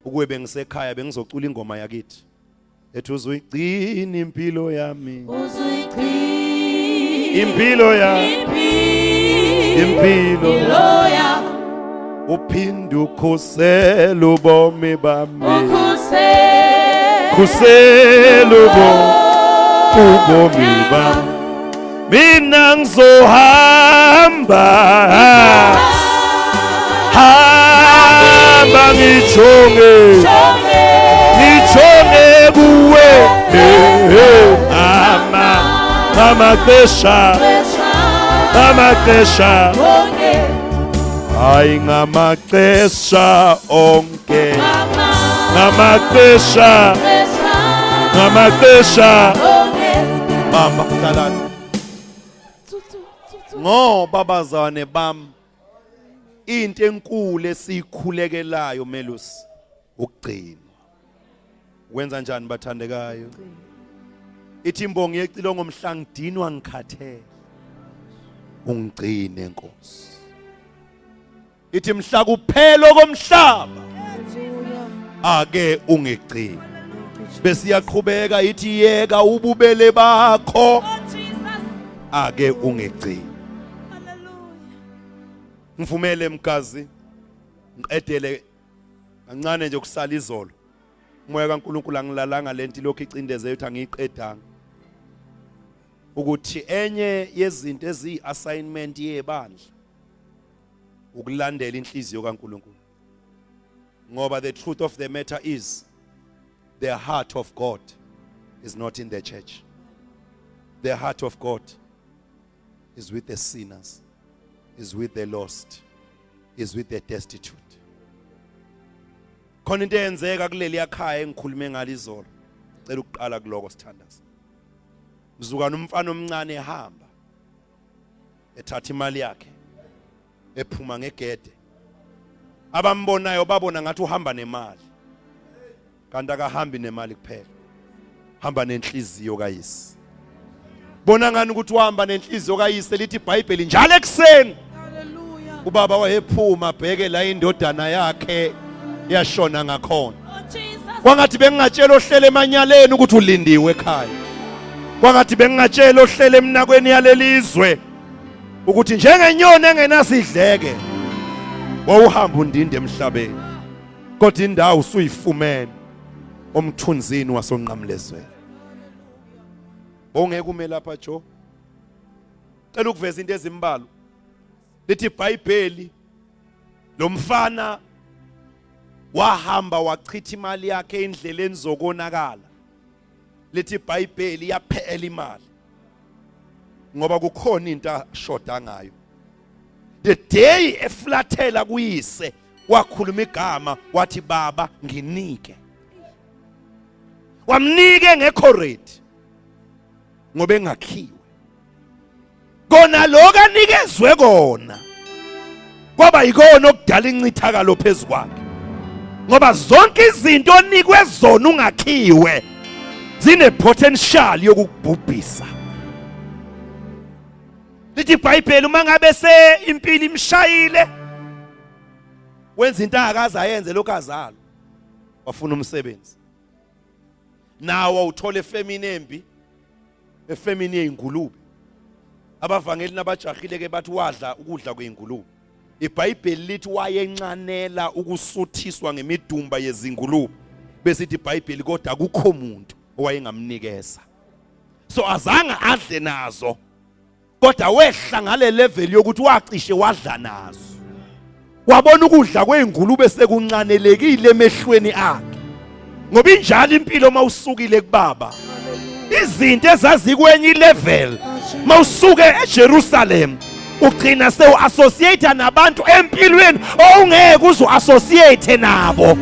ukube bengisekhaya bengizocula ingoma yakithi ethi uzuyigcina impilo yami, impilo yami, impilo yami, uphinde ukhusele ubomi bami, khusele ubomi bami, mina ngizohamba hamba ngijonge kuwe ngamaxesha hayi ngamaxesha onke ngamaxesha mama hlalani ngoba bazane bami into enkulu esikhulekelayo melusi ukugcina wenza njani bathandekayo ithi imbongi yecilongo mhla ngidinwa ngikhathele ungigcine Nkosi ithi mhla kuphela komhlaba ake ungigcine bese iyaqhubeka ithi yeka ububele bakho ake ungigcine ngivumele mkazi ngiqedele kancane nje kusala izolo umoya kaNkulunkulu angilalanga lento lokho icindeze uthi angiqedanga ukuthi enye yezinto ezi-assignment yebandla ukulandela inhliziyo kaNkulunkulu ngoba the truth of the matter is the heart of God is not in the church. The heart of God is with the sinners, is with the lost, is with the destitute. Khona into eyenzeka kuleli yakhaya engikhulume ngalizolo. Cela ukuqala kuloko sithandaza. Mzukwana umfana omncane ehamba. Ethatha imali yakhe. Ephuma ngegede. Abambonayo babona ngathi uhamba nemali. Kanti akahambi nemali kuphela. Hamba nenhliziyo kaYise. Bona ngani ukuthi uhamba nenhliziyo kaYise lithi iBhayibheli njalo ekseni. Hallelujah. Ubaba wayephuma abheke la indodana yakhe yashona ngakhona. Kwangathi bengingatshela ohlele emanyaleni ukuthi ulindiwe ekhaya. Kwangathi bengingatshela ohlele emnakweni yalelizwe ukuthi njengenyoni engenasidleke wawuhamba undinde emhlabeni. Kodwa indawo usuyifumene omthunzini wasonqamlezweni. Ongeke ume lapha Jo. Cela ukuveza into ezimbalwa. Lithi iBhayibheli lo mfana wahamba wachitha imali yakhe endleleni zokonakala. Lithi iBhayibheli yaphela imali. Ngoba kukhona into ashoda ngayo. The day eflathela kuyise wakhuluma igama wathi baba nginike. Wamnike ngekho ready. Ngoba engakhiwe. Kona lokho anikezwe kona. Kwaba yikona okudala incithakalo phezukwakhe. Ngoba zonke izinto onikwe zona ungakhiwe zine potential yokukubhubhisa. Lithi iBhayibheli uma ngabe se impilo imshayile wenza into akaza ayenze lokho azalo wafuna umsebenzi. Nawo uthola efemini embi efemini yeingulube. Abavangeli nabajahile ke bathi wadla ukudla kweingulube. iBhayibheli lithi wayencanela ukusuthiswa ngemidumba yezingulube. Besithi iBhayibheli kodwa akukho umuntu owayengamnikeza. So azange adle nazo. Kodwa wehla ngale level yokuthi wacishe wadla nazo. Wabona ukudla kweingulube sekuncanelekile emehlweni akhe. Ngoba injalo impilo mawusukile kubaba. Izinto ezazikwenye level mawusuke eJerusalem ugcina sewu-associate nabantu empilweni ongeke uzu-associate nabo.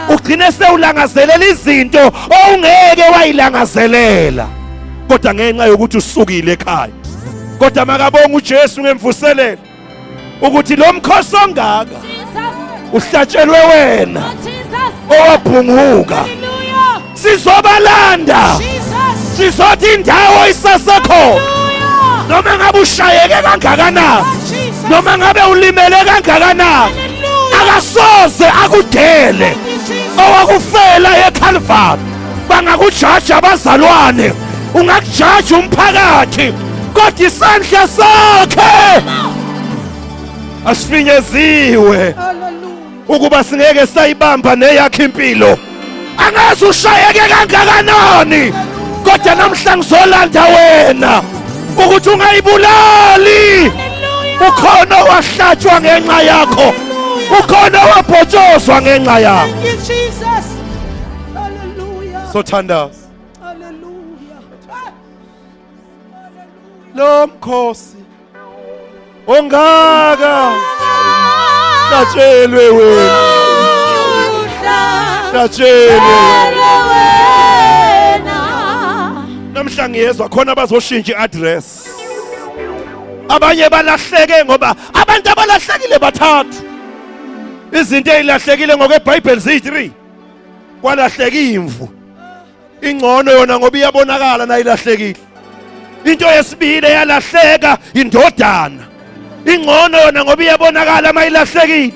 Ugcine sewulangazelela izinto ongeke wayilangazelela. Kodwa ngenxa yokuthi usukile ekhaya. Kodwa makabonga uJesu ngemvuselelo ukuthi lo mkhosi ongaka uhlatshelwe wena owabhunguka. Sizobalanda. Sizothi indawo isasekho. Noma ngabe ushayeke kangakanani. Noma ngabe ulimele kangakanani. Akasoze akudele. owakufela eCalvary bangakujaja abazalwane, ungakujaja umphakathi, kodwa isandla sakhe asifinyeziwe ukuba singeke sayibamba neyakhe impilo. Angaze ushayeke kangakanani, kodwa namhla ngizolanda wena ukuthi ungayibulali. Ukhona wahlatshwa ngenxa yakho, ukhona wabhotshozwa ngenxa yakho. Thank you, Jesus. Hallelujah. So thandaza Hallelujah. lo mkhosi ongaka natshelwe wena, natshelwe namhla ngiyezwa khona bazoshintsha i-address. Abanye balahleke ngoba abantu abalahlekile bathathu. Izinto ezilahlekile ngokweBhayibheli ziyi-3. Kwalahleka imvu, ingcono yona ngoba iyabonakala nayo ilahlekile. Into yesibili eyalahleka indodana, ingcono yona ngoba iyabonakala mayilahlekile.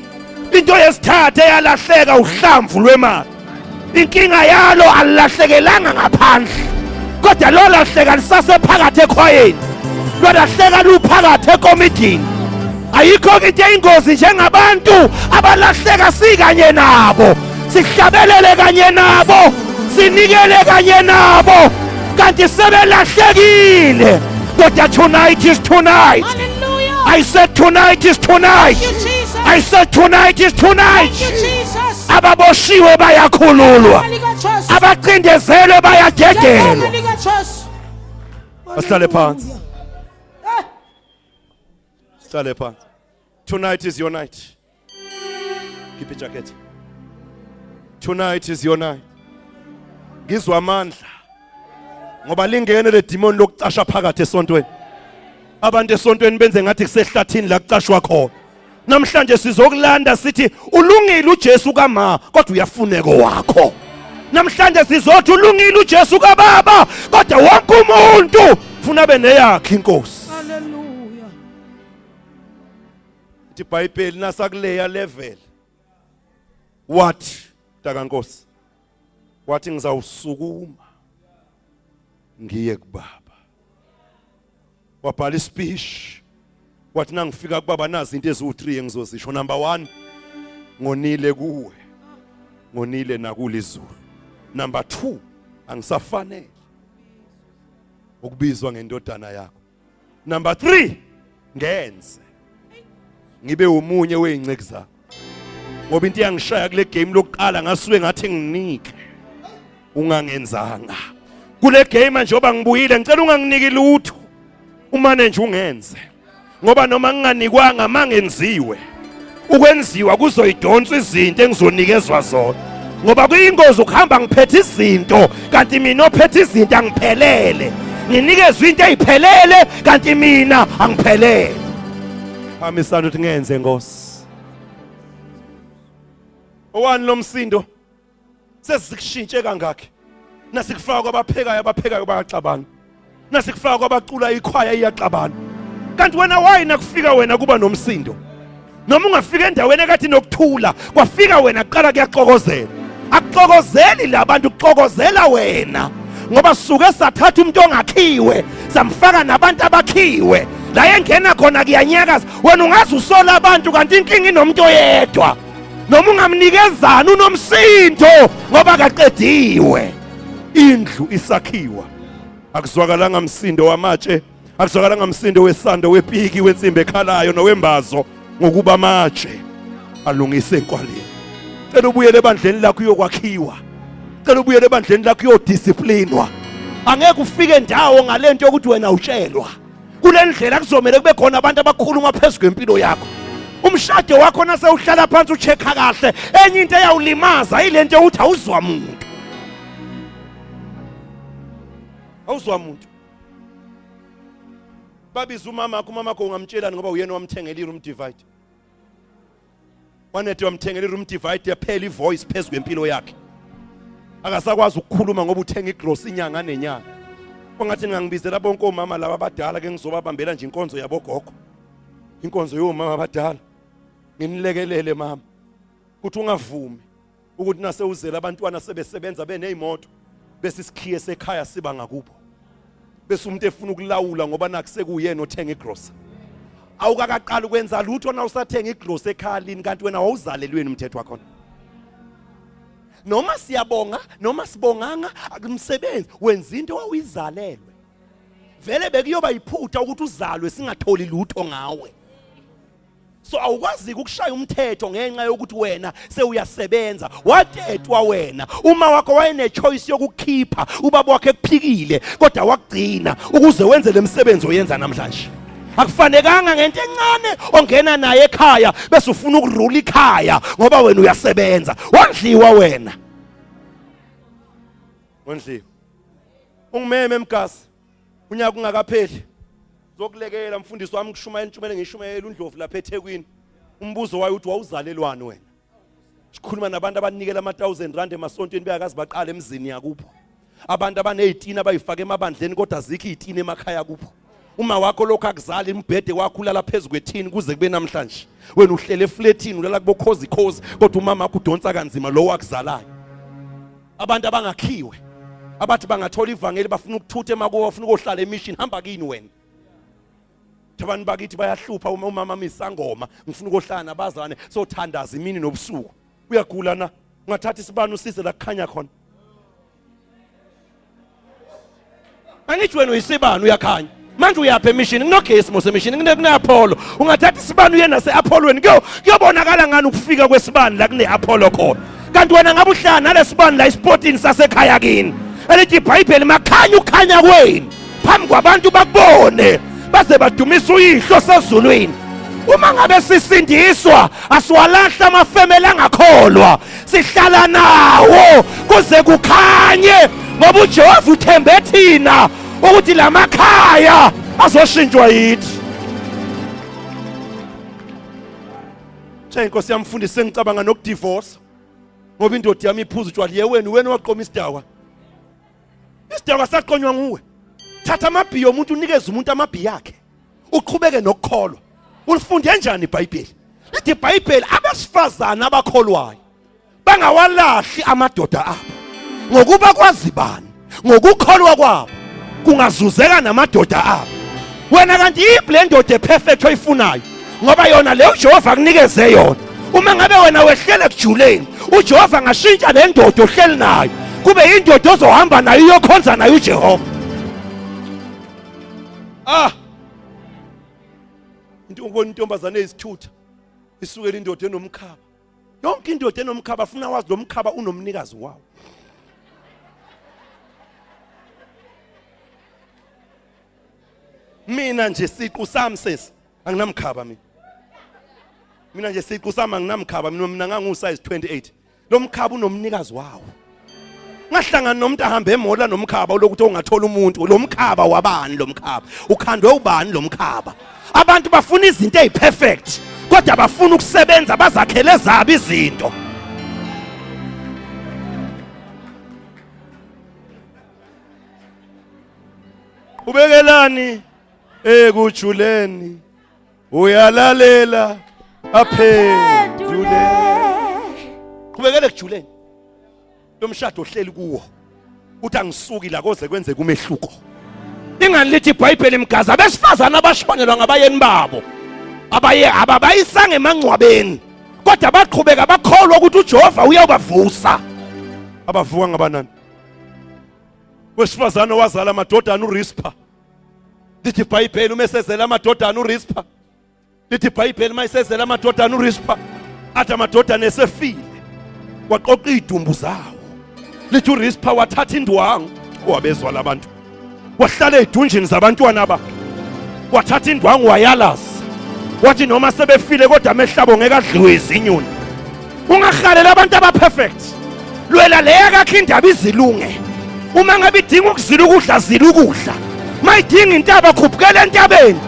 Into yesithathu eyalahleka uhlamvu lwemali. Inkinga yalo alilahlekelanga ngaphandle, kodwa lo lahleka lisasephakathi ekhwayeni, lwalahleka luphakathi ekomidini. Ayikho into eyingozi njengabantu abalahleka sikanye nabo, sihlabelele kanye nabo, sinikele kanye nabo, kanti sebelahlekile. Kodwa tonight is tonight. Hallelujah. I said tonight is tonight. Thank you, Jesus. I said tonight is tonight. Thank you, Jesus. Ababoshiwe bayakhululwa, Holy God, trust. abacindezelwe bayadedelwa. Holy God, trust. Asihlale phansi. Eh. Sihlale phansi. Tonight is your night. Keep your jacket. Tonight is your night. Ngizwa amandla ngoba lingene le demon lokucasha phakathi esontweni. Abantu esontweni benze ngathi kusehlathini la kucashwa khona. Namhlanje sizokulanda sithi ulungile uJesu kaMa, kodwa uyafuneka wakho. Namhlanje sizothi ulungile uJesu kaBaba, kodwa wonke umuntu ufuna beneyakhe inkosi. Hallelujah. Ithi iBhayibheli nasakuleya level. Wathi takankosi, wathi ngizawusukuma ngiye kuBaba. Wabhala ispeech, wathi nangifika kuBaba nazi into eziwu3 engizozisho. Number 1, ngonile kuwe, ngonile nakulizulu. Number 2, angisafanele ukubizwa ngendodana yakho. Number 3, ngenze ngibe umunye wezinceke zakho. Ngoba into yangishaya kule game lokuqala ngasuke ngathi nginike, ungangenzanga. Kule game njengoba ngibuyile ngicela unganginiki lutho, umane nje ungenze. Ngoba noma nginganikwanga mangenziwe, ukwenziwa kuzoyidonsa izinto engizonikezwa zona. Ngoba kuyingozi ukuhamba ngiphethe izinto kanti mina ophethe izinto angiphelele, nginikezwe into eziphelele kanti mina angiphelele. Hamisana uthi ngenze Nkosi. Owani lo msindo sesikushintshe kangakhi. Nasikufaka kwabaphekayo, abaphekayo bayaxabana. Nasikufaka kwabacula ikhwaya iyaxabana. Kanti wena wayina kufika wena kuba nomsindo. Noma ungafika endaweni ekathi nokuthula, kwafika wena kuqala kuyaxokozela. Akuxokozeli labantu, kuxokozela wena. Ngoba sisuke sathatha umuntu ongakhiwe, samfaka nabantu abakhiwe. La engena khona kuyanyakaza. Wena ungazi usola abantu kanti inkinga inomuntu oyedwa. Noma ungamnikezana unomsindo ngoba kaqediwe. Indlu isakhiwa. Akuzwakalanga umsindo wamatshe, akuzwakalanga umsindo wesando, wepiki, wensimbi ekhalayo nowembazo, ngokuba amatshe alungise enkwaleni. Cela ubuyele ebandleni lakho uyokwakhiwa. Cela ubuyele ebandleni lakho uyodisciplinwa. Angeke ufike ndawo ngalento yokuthi wena utshelwa. Kule ndlela kuzomela kube khona abantu abakhuluma phezulu kwempilo yakho. Umshado wakho nase uhlala phansi uchecka kahle, enye into eyawulimaza ilento yokuthi awuzwa umuntu. Awuzwa umuntu. Babiza umama wakho, umama wakho ungamtshelani ngoba uyena wamthengela iroom divide. Wanethi wamthengela iroom divide yaphela ivoice phezulu kwempilo yakhe. Akasakwazi ukukhuluma ngoba uthenga igross inyanga nenyanga. Ongathi ngangibizela bonke omama laba abadala ke ngizobabambela nje inkonzo yabo gogo. Inkonzo yomama abadala. Nginilekelele mama. Kuthi ungavumi. ukuthi nase uzela abantwana sebesebenza benezimoto bese isikhiye sekhaya siba ngakubo bese umuntu efuna ukulawula ngoba nakusekuyena othenga igrocery awukaqala ukwenza lutho na usathenga igrocery ekhalini kanti wena wawuzalelweni umthetho wakho noma siyabonga noma sibonganga akumsebenzi wenza into owuyizalelwe vele bekuyoba iphutha ukuthi uzalwe singatholi lutho ngawe so awukwazi ukushaya umthetho ngenxa yokuthi wena sewuyasebenza watetwa wena uma wakho wayene choice yokukhipha ubaba wakhe ekuphikile kodwa wakugcina ukuze wenze lemsebenzi oyenza namhlanje akufanekanga ngento encane ongena naye ekhaya bese ufuna ukurula ikhaya ngoba wena uyasebenza wandliwa wena wandliwa ungimeme emgasi unyaka ungakapheli zokulekela mfundisi wami kushumayela intshumayelo ngishumayela uNdlovu lapha eThekwini umbuzo wayo uthi wawuzalelwani wena sikhuluma nabantu abanikela ama1000 emasontweni beyakazi baqala emzini yakupho abantu abanezitina abayifaka emabandleni kodwa azikho izitina emakhaya kupho uma wakho lokho akuzali imbhede wakho ulala phezulu kwethini kuze kube namhlanje wena uhlele efletini ulala kubo khozi kodwa umama wakho udonsa kanzima lo wakuzalayo abantu abangakhiwe abathi bangathola ivangeli bafuna ukuthutha emakuwo bafuna ukuhlala emission hamba kini wena abantu bakithi bayahlupha umama misangoma ngifuna ukuhlala nabazane sothandaza imini nobusuku uyagula na ungathatha isibani usise la kukhanya khona angithi wena uyisibani uyakhanya manje uyapha emission kunogesi mose emission kuneApollo ungathatha isibani uyena seApollweni kuyobonakala ngani ukufika kwesibani la kuneApollo khona kanti wena ngabe uhlala nalesibani la isportini sasekhaya kini elithi iBhayibheli makhanya ukhanya kweni phambi kwabantu bakubone baze badumisa uyihlo sezulwini uma ngabe sisindiswa asiwalahla amafemeli angakholwa sihlala nawo kuze kukhanye ngoba uJehova uthembe thina ukuthi lamakhaya azoshintshwa yithi Inkosi yamfundisa sengicabanga nokudivorce ngoba indoda yami iphuza utshwala wena waqoma isidakwa saqonywa nguwe thatha amabhiyo umuntu unikeze umuntu amabhiyo yakhe uqhubeke nokukholwa ulifunde kanjani iBhayibheli lithi iBhayibheli abesifazana abakholwayo bangawalahli amadoda abo ngokuba kwazi bani ngokukholwa kwabo kungazuzeka namadoda abo wena kanti ible ndoda perfect oyifunayo ngoba yona le uJehova akunikeze yona uma ngabe wena wehlele kujuleni uJehova angashintsha le ndoda ohleli nayo kube indoda ozohamba nayo iyokhonza nayo uJehova into ubona intombazane ezithutha isukela indoda enomkhaba yonke indoda enomkhaba afuna wazi lo mkhaba unomnikazi wawo mina nje siqu sami sesi anginamkhaba mina nje siqu sami anginamkhaba mina ngangu size 28 lo mkhaba unomnikazi wawo ngahlangana nomuntu ahamba emola nomkhaba lokuthi ungathola umuntu lo mkhaba wabani lo mkhaba ukhandwe ubani lo mkhaba abantu bafuna izinto eziperfect kodwa bafuna ukusebenza bazakhele zabo izinto ubekelani ekujuleni uyalalela aphendule kubekele kujuleni lo mshado ohleli kuwo uthi angisuki la koze kwenze kumehluko ingani lithi iBhayibheli imgaza besifazana abashonelwa ngabayeni babo ababayisanga emangcwabeni kodwa baqhubeka bakholwa ukuthi uJehova uyabavusa abavuka ngabanani wesifazana wazala amadodana uRispa lithi iBhayibheli umesezela amadodana uRispa lithi iBhayibheli mayisezela amadodana uRispa athi amadodana esefile waqoqa idumbu zawo lithi uRispa wathatha indwangu wabezwa labantu wahlala edunjini zabantwana bakhe wathatha indwangu wayalaza wathi noma sebefile kodwa amehlabo ngeke adliwe izinyoni ungahalela abantu abaperfect lwela leya kakhe indaba izilunge uma ngabe idinga ukuzila ukudla zila ukudla mayidinga intaba khupukela entabeni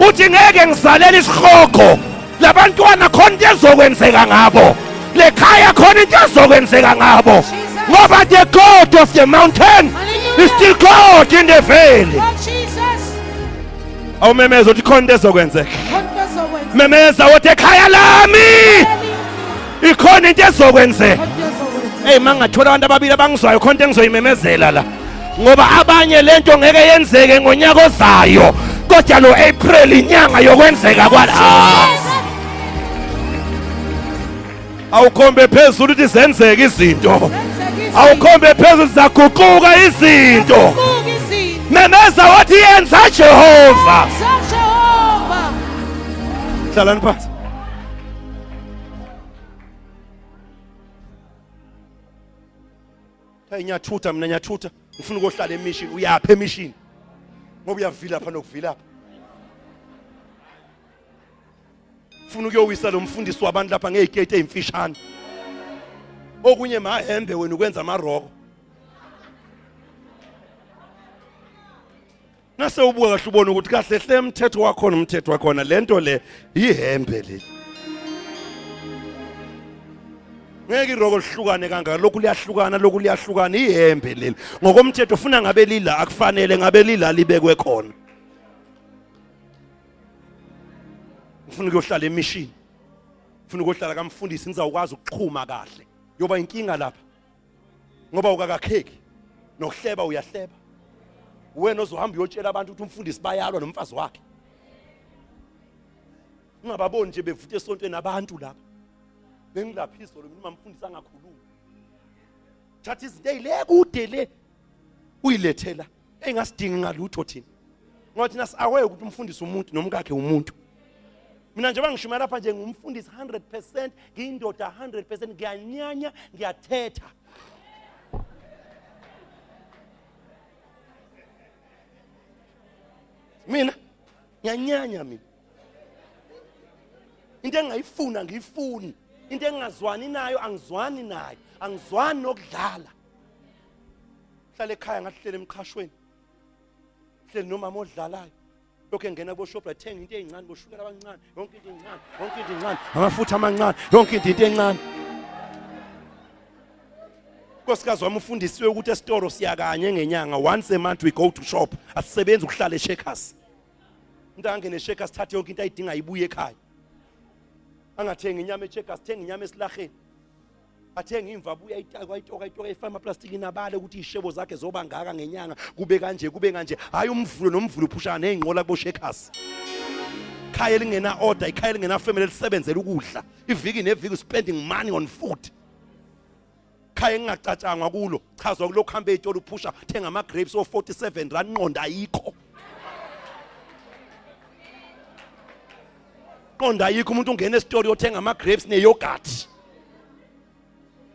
uthi ngeke ngizalela isikhoko labantwana khona into ezokwenzeka ngabo lekhaya khona into ezokwenzeka ngabo ngoba the God of the mountain is still God in the valley. Awumemeza uthi khona into ezokwenzeka memeza uthi ekhaya lami ikhona into ezokwenzeka Hey mangathola abantu ababili abangizwayo khonto engizoyimemezela la. Ngoba abanye lento ngeke yenzeke ngonyaka ozayo. Kodwa lo April inyanga yokwenzeka kwala. Awukhombe phezulu ukuthi zenzeke izinto. Awukhombe phezulu zaguquka izinto. Memeza wathi yenza Jehova. Hlalani phansi. Hey nyathutha mina nyathutha ngifuna ukuhlala emission uyapha emission ngoba uyavila lapha nokuvila lapha ufuna ukuyowisa lo mfundisi wabantu lapha ngezigate ezimfishane okunye mahembe wena ukwenza amaroko nase ubuka kahle ubona ukuthi kahle hle umthetho wakhona lento le ihembe le ngeke iroko lihlukane kangaka lokhu liyahlukana ihembe leli ngokomthetho ufuna ngabe lila akufanele ngabe lila libekwe khona ufuna ukuyohlala emission ufuna ukuyohlala kamfundisi ngizawukwazi ukuxhuma kahle yoba inkinga lapha ngoba ukakakheki nokuhleba uyahleba wena ozohamba uyotshela abantu ukuthi umfundisi bayalwa nomfazi wakhe ungababoni nje bevuthe esontweni abantu lapha bengilaphisa lo mina umfundisi angakhuluma thatha izinto ezile kude le uyilethela engasidingi ngalutho thina ngoba thina siaware ukuthi umfundisi umuntu nomkakhe umuntu mina nje bangishumayela lapha nje ngumfundisi 100% ngiyindoda 100% ngiyanyanya ngiyathetha mina ngiyanyanya mina into engayifuna ngiyifuni into engazwani nayo angizwani nayo angizwani nokudlala hlala ekhaya ngahlele emqhashweni hlele nomama odlalayo lokho engena kubo shop athenga into ezincane boshukela abancane yonke into encane amafutha amancane yonke into encane Nkosikazi wami ufundisiwe ukuthi esitoro siyakanye ngenyanga once a month we go to shop asisebenza ukuhlala eShakers into angene eShakers thathe yonke into ayidinga ibuye ekhaya angathenga inyama eShakers thenga inyama esilaheni athenga imvabu uyayitoka ifama plastic inabale ukuthi ishebo zakhe zoba ngaka ngenyanga kube kanje hayi umvulo nomvulo uphusha nezinqola kubo Shakers khaya lingena order ikhaya lingena family lisebenzela ukudla iviki neviki spending money on food khaya ngingacatshangwa kulo chazwa kulokho hambe etolo uphusha thenga ama grapes o 47 rand nqonda ayikho nqonda ayikho umuntu ungena esitolo yothenga ama grapes ne yogurt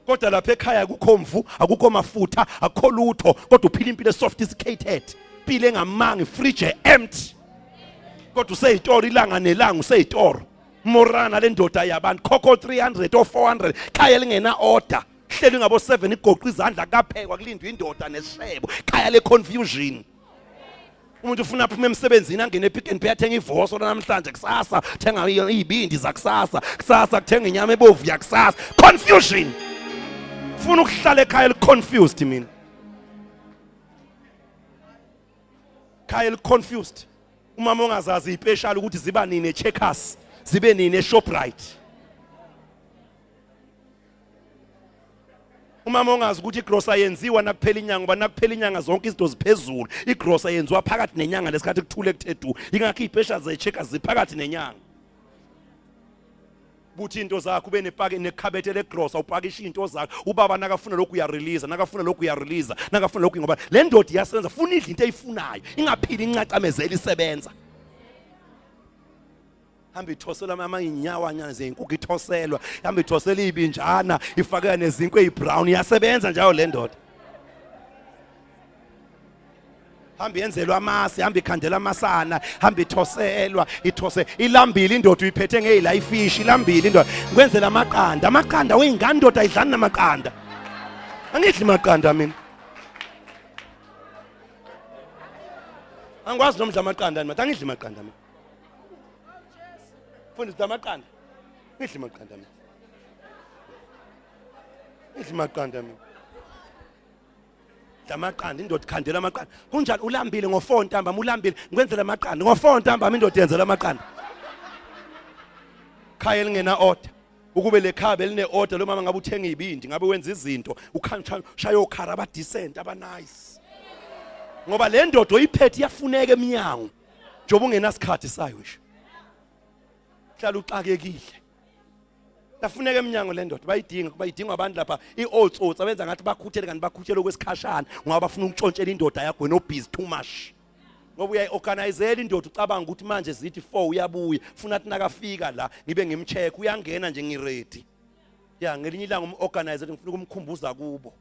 kodwa lapha ekhaya akukho mvu akukho mafutha akukho lutho kodwa uphila impilo sophisticated impilo engamangi fridge empty kodwa useyitoro ilanga nelanga useyitoro morana le ndoda yabantu khokho 300 or 400 khaya lingena order hleli ngabo 7 igoqa izandla kaphekwa kulindwa indoda nesishebo khaya le confusion umuntu ufuna aphume emsebenzini angene epick and pay athenga ivoso namhlanje kusasa thenga izibindi zakusasa kusasa kuthenga inyama ebovu yakusasa confusion ufuna ukuhlala ekhaya confused mina khaya confused umama ongazazi ispecial ukuthi ziba nini eCheckers zibe nini eShoprite umama ongazi ukuthi igrocery yenziwa nakuphela inyanga ngoba nakuphela inyanga zonke izinto ziphezulu igrocery yenziwa phakathi nenyanga lesikhathi kuthule kuthethu ingakho ispecial zeCheckers ziphakathi nenyanga buthi into zakho ube nepake nekhabethe legrocery upakisha into zakho ubaba nakafuna lokhu uyarelease nakafuna lokhu uyarelease nakafuna lokhu ngoba le ndoda iyasenza funa idla into eyifunayo ingaphili incacamezela isebenza hamba ithosela ama inyawa nyana zenkukhu ithoselwa hamba ithosela ibinjana ifaka nezinkwe ezibrown iyasebenza njalo le ndoda hamba yenzelwa amasi hamba ikhandela amasana hamba ithoselwa ithose ilambili indoda uyiphethe ngezilifish ilambili indoda kwenzela amaqanda weyingane indoda ayidlani namaqanda angidli maqanda mina angikwazi nomdla amaqanda mina angidli maqanda mina fundisa amaqanda ngidli maqanda mina ngidli maqanda mina amaqanda indoda khandela amaqanda kunjani ulambile ngo4 ntambama ulambile ngikwenzela amaqanda ngo4 ntambama indoda yenzela amaqanda khaya lingena order ukube lekhabe line order lo mama ngabe uthenga ibindi ngabe wenza izinto ukhashaya okhara aba decent aba nice ngoba le ndodo iphethe iyafuneka eminyango njoba ungenasikhathi sayo nje hlala uxakekile yafuneka eminyango le ndodo bayidinga abantu lapha i-old oats abenza ngathi bakhuthele kanti bakhuthele okwesikhashana ngoba bafuna ukutshontshela indoda yakho no busy too much ngoba uyayi-organizela indoda ucabanga ukuthi manje zithi 4 uyabuya funa athi nakafika la ngibe ngimcheck uyangena nje ngiready ya ngelinye ilanga umu-organizer ngifuna ukumkhumbuza kubo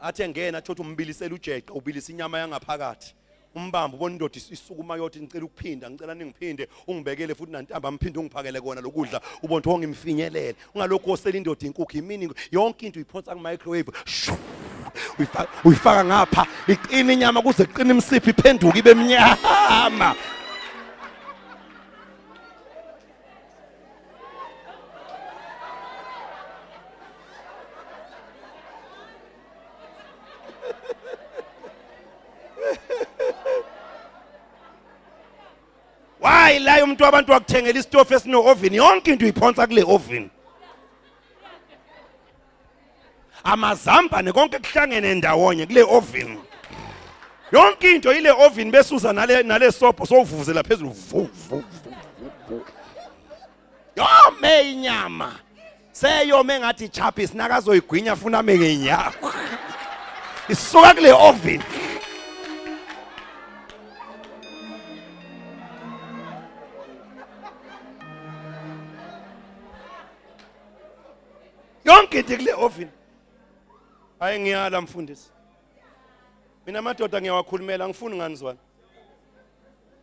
athi engena athi umbilisela ujeqa ubilisa inyama yangaphakathi umbamba ubona indoda isukuma yothi ngicela ukuphinda ngicela ningiphinde ungibekele futhi nantamba mphinde ungiphakele kona lokudla ubona ukuthi ngimfinyelele ungalokho osela indoda inkukhu imini yonke into uyiphonsa ku microwave uyifaka ngapha iqina inyama kuze iqina imsiphi iphenduka ibe mnyama why la umuntu wabantu wakuthengela istofu esino oven yonke into uyiphonsa kule oven amazambane konke kuhlangene ndawonye kule oven yonke into ile oven besuza nale sopo sowuvuzela phezulu yome inyama seyome ngathi chapi sinakazoyigwinya funa ame ngenyama isuka kule oven yonke into kule oven hayi ngiyala mfundisi mina amadoda ngiyawakhulumela ngifuni nganizwana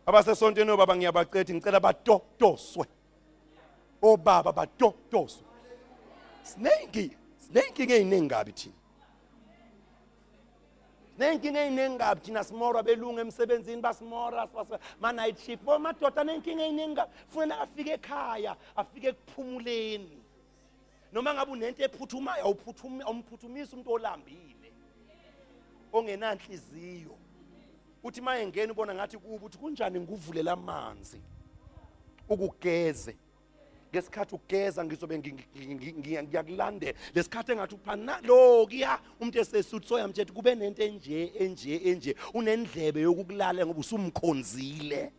abasesontweni obaba ngiyabaqeda ngicela batotoswe obaba batotoswe sinengi eziningabi thina nenkinga eziningabi thina simora belunga emsebenzini basimora ma night shift madoda nenkinga eziningabi kufanele afike ekhaya afike ekuphumuleni noma ngabe unento ephuthumayo awumphuthumisa umuntu olambile ongenanhliziyo uthi maye ngene ubona ngathi kuba ukuthi kunjani nguvulela amanzi ukugeze ngesikhathi ugeza ngizobe ngiyakulandela lesikhathi engathi uphana lo kuya umuntu esesuthu soyamthethe kube nento enje unendlebe yokukulala ngoba usumkhonzile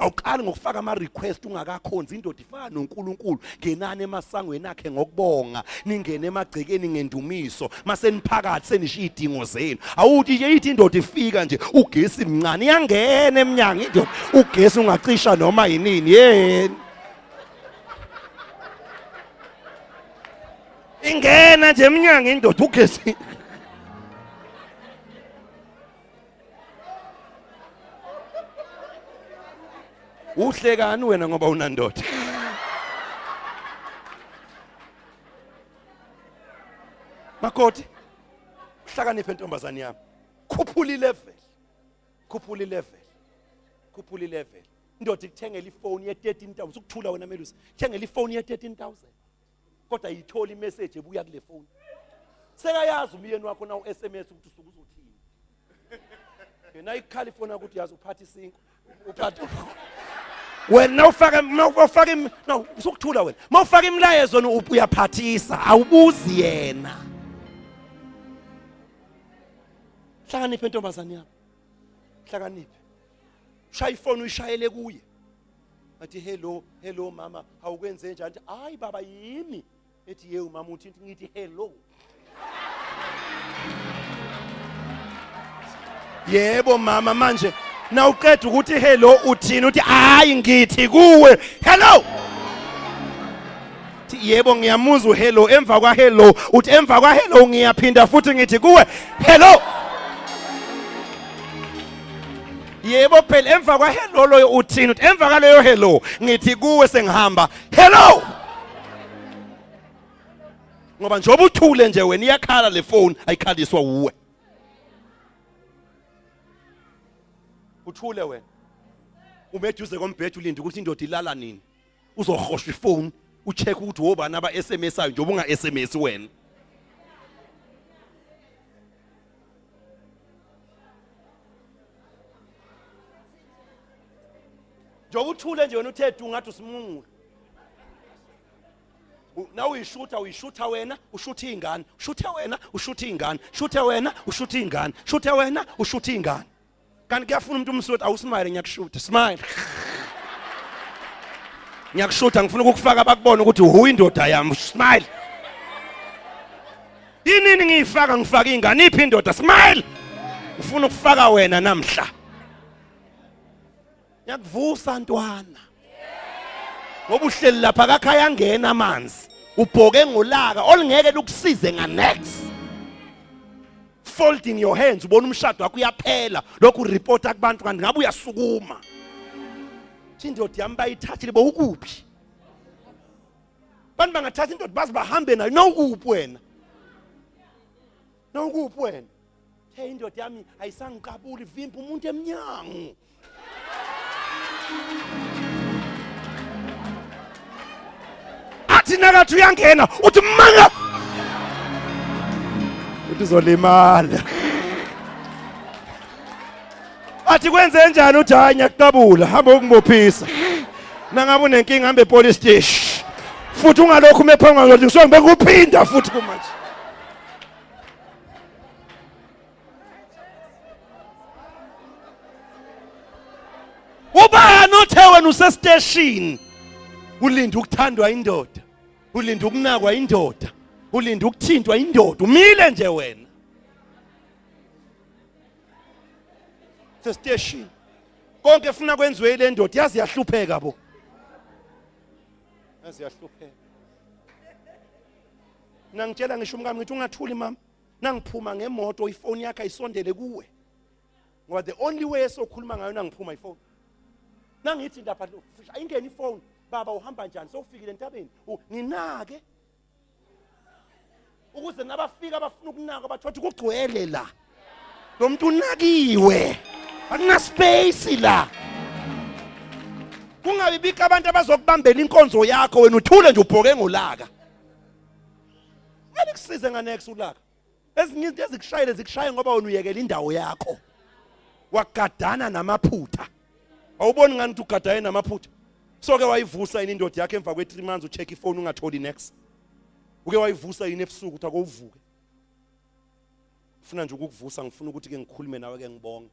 awuqali ngokufaka ama request ungakakhonzi indoda ifana noNkulunkulu ngenani emasangweni akhe ngokubonga ningene emagcekeni ngendumiso maseniphakathi senishiya idingo zenu awuthi nje ithi indoda ifika nje ugesi mncane iyangena eminyango indoda ugesi ungacisha noma yinini yeni ingena nje eminyango indoda ugesi uhlekani wena ngoba unandoda makoti uhlakaniphe ntombazane yami khuphula ilevel indoda ikuthengela ifoni ye-13,000 ukuthula wena Melusi thengela ifoni ye-13,000 kodwa yithola imessage ebuya kule phone sekayazi umyeni wakho na u-SMS ukuthi usuku uzothini yena ikhala ifoni ukuthi yazi uphatha isinko uphatha wena ufaka no usukuthula wena mawufaka imlayezo uyaphathisa awubuzi yena hlakaniphe ntombazane yami hlakaniphe shaya ifoni uyishayele kuye athi hello mama awukwenze njani hayi baba yimi ethi yebo mama uthi ngithi hello yebo mama manje na uqeda ukuthi hello uthini uthi hayi ngithi kuwe hello yebo ngiyamuzwa hello emva kwa hello uthi emva kwa hello ngiyaphinda futhi ngithi kuwe hello yebo phela emva kwa hello loyo uthini uthi emva kwaleyo hello ngithi kuwe sengihamba hello ngoba njoba uthule nje wena iyakhala le phone ayikhaliswa uwe uthule wena umeduze kombhedo ulinde ukuthi indoda ilala nini uzohosha ifone ucheck ukuthi wobani aba SMS ayo njoba unga SMS wena njoba uthule nje wena uthe ungathi usimungula na uyishutha wena ushutha ingane, shuthe wena ushutha ingane, shuthe wena ushutha ingane, shuthe wena ushutha ingane. Kanti kuyafuna umuntu umsuthi awusmile ngiyakushutha, smile. Ngiyakushutha ngifuna ukukufaka bakubone ukuthi uyindoda yami, smile. Yini ngiyifaka ngifaka ingane iphi indoda, smile. Ngifuna ukufaka wena namhla. Ngiyakuvusa ntwana. Ngoba uhleli lapha kakha yangena amanzi. Ubhoke ngolaka olungeke lukusize nga next. Folding your hands ubona umshado wakho uyaphela lokhu reporta kubantu kanti ngabe uyasukuma. Indoda yami bayithathile bo ukuphi? Bantu bangathatha indoda bazi bahambe nayo nokuphi wena? Nokuphi wena? Hey indoda yami ayisangiqabuli vimpa umuntu emnyango. Athi nakathi uyangena uthi manga uthi uzolimala. Athi kwenze njani uthi hayi ngiyakuqabula hamba ukungibophisa. Nangabe unenkinga hambe epolice station. Futhi ungalokhu mephanga ngizothi ngisongibeka ukuphinda futhi kumanje. Uba nothe wena usestation. Ulinda ukuthandwa indoda. Ulinda ukunakwa indoda. Ulinda ukuthintwa indoda. Umile nje wena. Sestation. Konke efuna kwenziwe ile ndoda yazi yahlupheka bo. Yazi yahlupheka. Nangitshela ngisho umkami ngithi ungathuli mama. Nangiphuma ngemoto ifoni yakhe ayisondele kuwe. Ngoba the only way esokhuluma ngayo nangiphuma ifoni. Nangithi ndapha fisha ingene ifoni. Baba uhamba njani sowufikile entabeni? Nginake. Ukuze nabafika abafuna ukunaka bathothi kugcwele la. Lo muntu unakiwe. Akuna space la. Kungabi bika abantu abazokubambela inkonzo yakho wena uthule nje ubhoke ngolaka. Ngeke kusize nganex ulaka. Ezinye izinto ezikushayile zikushaye ngoba wena uyekela indawo yakho. Wagadana namaphutha. Awuboni ngani ukuthi ugadane namaphutha? Soke wayivusa yini indoda yakhe emva kwe3 months ucheck ifone ungatholi next. Uke wayivusa yini ebusuku uthi akovuke. Ufuna nje ukukuvusa ngifuna ukuthi ke ngikhulume nawe ke ngibonge.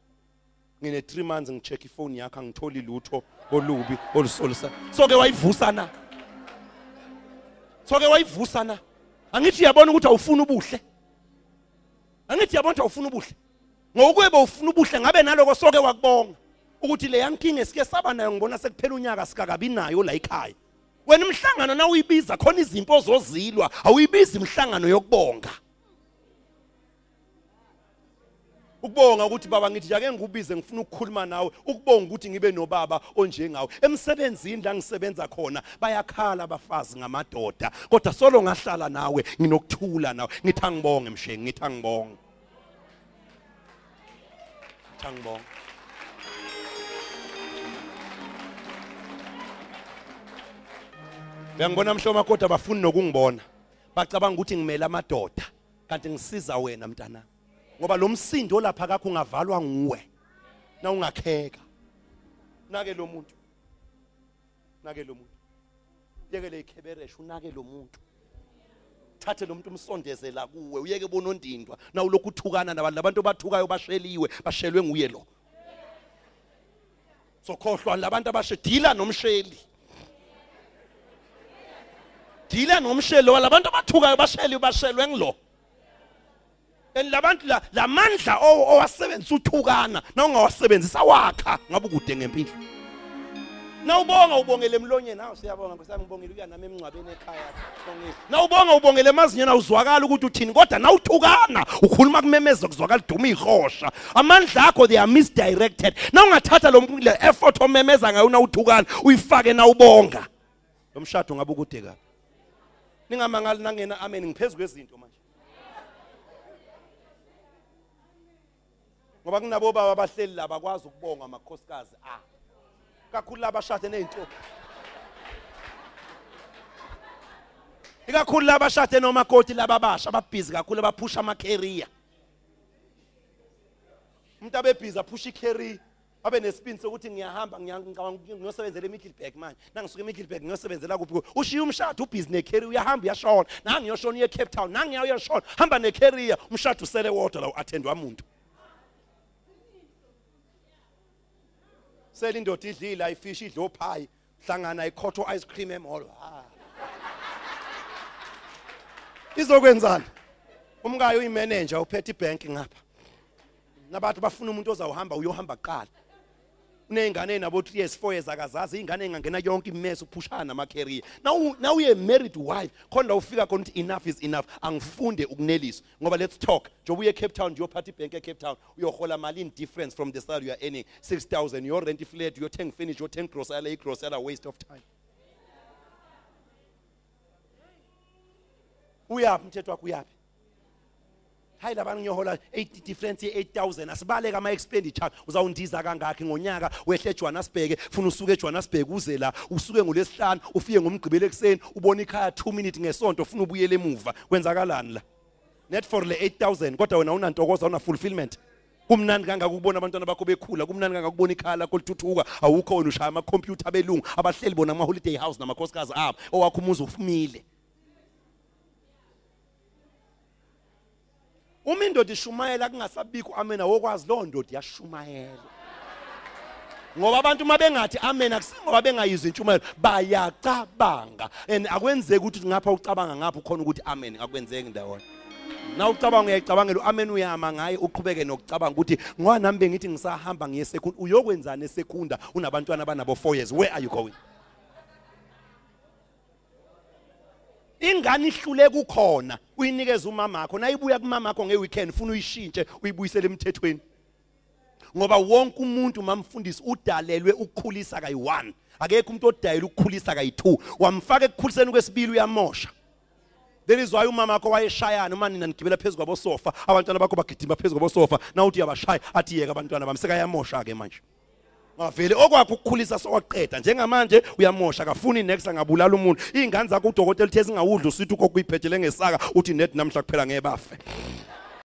Ngine 3 months ngicheck ifone yakho ngitholi lutho olubi olusolisa. Soke wayivusa na. Soke wayivusa na. Angithi yabona ukuthi awufuna ubuhle. Angithi yabona ukuthi awufuna ubuhle. Ngokwebe ufuna ubuhle ngabe naloko soke wakubonga. Ukuthi le yankinga esike saba nayo ngibona sekuphela unyaka sikakabi nayo la ekhaya. Wena umhlangano na uyibiza khona izimpo ozozilwa, awuyibiza imhlangano yokubonga. Ukubonga ukuthi baba ngithi ake ngikubize ngifuna ukukhuluma nawe, ukubonga ukuthi ngibe nobaba onjengawe. Emsebenzini la ngisebenza khona bayakhala abafazi ngamadoda, kodwa solo ngahlala nawe nginokuthula nawe. Ngithi angibonge mshengi, ngithi angibonge. Ngibonga. Bengibona mhloma kodwa bafuni nokungibona. Bacabanga ukuthi ngimela amadoda, kanti ngisiza wena mntana. Ngoba lo msindo lapha kakho ungavalwa nguwe. Na ungakheka. Nake lo muntu. Nake lo muntu. Yekele ikhebereshe unake lo muntu. Thathe lo muntu umsondezela kuwe, uyeke bonondindwa. Na ulokhu uthukana nabantu bathukayo basheliwe, bashelwe nguye lo. Sokhohlwa labantu abashedila nomsheli. Dila nomshelo walabantu abathukayo bashelwe ngilo. Labantu la mandla owasebenzisa uthukana na ungawasebenzisa wakha ngabe ukude ngempilo. Na ubonga ubongele emlonyeni nawe siyabonga ngosami ngibongela uya nami emncwabeni ekhaya. Na ubonga ubongele emazinyeni awuzwakala ukuthi uthini kodwa na uthukana ukhuluma kumemeza kuzwakala duma ihosha. Amandla akho they are misdirected. Na ungathatha lo effort omemeza ngayo na uthukana uyifake na ubonga. Lo mshado ngabe ukude kabi. Ningamangali nangena amen ngiphezulu kwezinto manje. Ngoba kunabo baba abahleli la bakwazi ukubonga amakhosikazi kakhulu labashade nezinto. Ikakhulu labashade nomakoti lababasha ababhizi kakhulu abaphusha ama career. Umuntu abebhizi aphusha icareer abe nesipini sokuthi ngiyahamba ngiyosebenzela eMiddelburg manje nangisuka eMiddelburg ngiyosebenzela kuphi ushiya umshado ubhizi necareer uyahamba uyashona nangi ngiyoshona uye Cape Town nangi uyashona hamba necareer umshado usele wodwa la uattendwa umuntu sele indoda idlila ifish idlo ophayi hlangana ikhotho ice cream emall izokwenzana umkayo uyimanager uphethe ibank ngapha nabantu bafuna umuntu ozawuhamba uyohamba kuqala unezingane nabo 3 years 4 years akazazi ingane engangena yonke imess uphushana nama career now uye married wife khona ufika khona ukuthi enough is enough angifunde ukuneliswa ngoba let's talk job uye Cape Town uyophatha ibank eCape Town uyohola mali in difference from the salary you are earning 6,000 your rent flat uyothenga finish uyothenga grocery waste of time uyapi mthetho wakho uyapi hayi labantu ngiyohola 80 difference 8,000 asibaleke ama expenditure uzawundiza kangaki ngonyaka wehle eJohannesburg funa usuke eJohannesburg uze la usuke ngolesihlanu ufike ngomgqibelo ekseni ubona ikhaya 2 minutes ngesonto ufuna ubuyele emuva kwenzakalani la net for le 8,000 kodwa wena unantokoza una fulfillment kumnandi kangaka ukubona abantwana bakho bekhula kumnandi kangaka ukubona ikhala lakho lithuthuka awukho wena ushaya ama computer belungu abahleli bona ama holiday house namakhosikazi abo owakho umuzi ufumile uma indoda ishumayela kungasabikho amen awokwazi lo ndoda yashumayela ngoba abantu mabengathi amen akusingoba bengayizwa intshumayelo bayacabanga and akwenzeki ukuthi ngapha ucabanga ngapha ukhona ukuthi amen akwenzeki ndawona na ucabanga uyayicabangela amen uyama ngaye uqhubeke nokucabanga ukuthi ngoba nami bengithi ngisahamba ngiye second uyokwenzana esekunda unabantwana abanabo 4 years where are you going ingane ihlule kukhona uyinikeza umama wakho nayibuya kumama wakho ngeweekend ufuna uyishintshe uyibuyisele emthethweni ngoba wonke umuntu mamfundisi udalelwe ukukhulisa kayi1 akekho umuntu odayela ukukhulisa kayi2 wamfaka ekukhuliseni kwesibili uyamosha there is why umama wakho wayeshayana uma nina nigibela phezulu kwabo sofa abantwana bakho bagidima phezulu kwabo sofa na uthi uyabashaya athi yeka abantwana bami sekayamosha ke manje Mavele okwakho ukukhulisa sokwaqeda njengamanje uyamosha akafuni next angabulala umuntu izingane zakho udokotela uthi ezingawudla usithi ukho kuyiphethele ngesaka uthi net namhla kuphela ngebafe